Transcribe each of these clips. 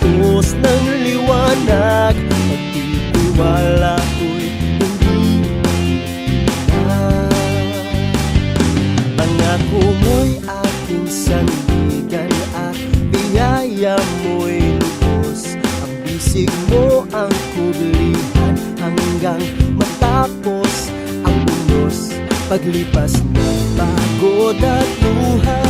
Tinapos ng liwanag, pagtitiwala ko'y hindi na. Pangako mo'y aking sandigan at biyaya mo'y lubos. Ang bisig mo ang kublihan hanggang matapos ang unos. Paglipas ng pagod at luha,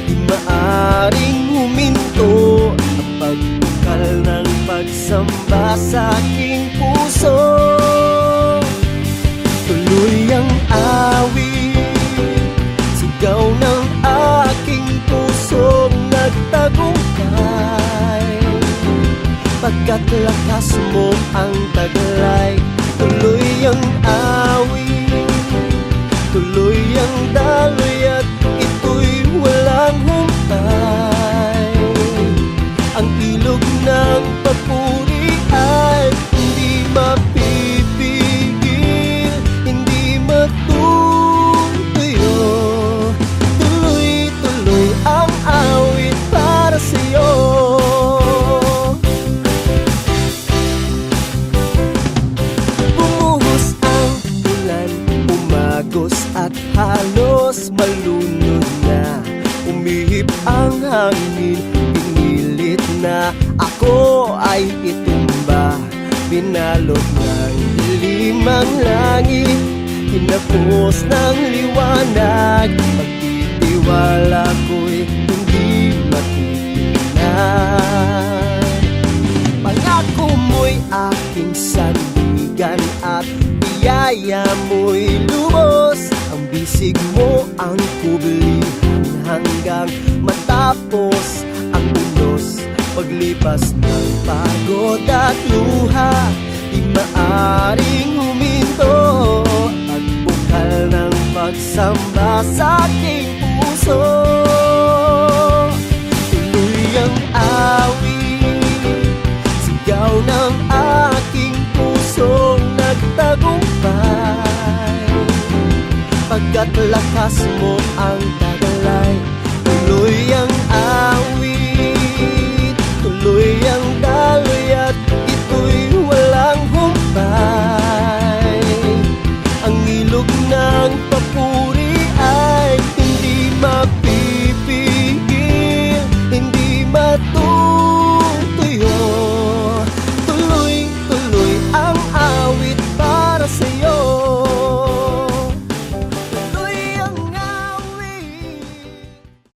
di maaring huminto ang pagbukal ng pagsamba sa aking puso. Tuloy ang awit, sigaw ng aking pusong nagtagumpay. Pagkat lakas mo ang taglay, tuloy ang awit, tuloy ang daloy at ito'y walang humpay. Ang ilog ng papuri ay hindi mapipigil, hindi matutuyo. Tuloy-tuloy ang awit para sa'yo. Bumuhos ang ulan, umagos at halos malunod na. Umihip ang hangin, pinilit na ako ay itumba. Binalot ng dilim ang langit, tinapos ng liwanag. Pagtitiwala ko'y hindi matitinag. Pangako mo'y aking sandigan at biyaya mo'y lubos. Ang bisig mo ang kublihan hanggang matapos ang unos. Paglipas ng pagod at luha, di maaring huminto at bukal ng pagsamba sa aking puso. Tuloy ang awit, sigaw ng aking pusong nagtagumpay. Pagkat lakas mo ang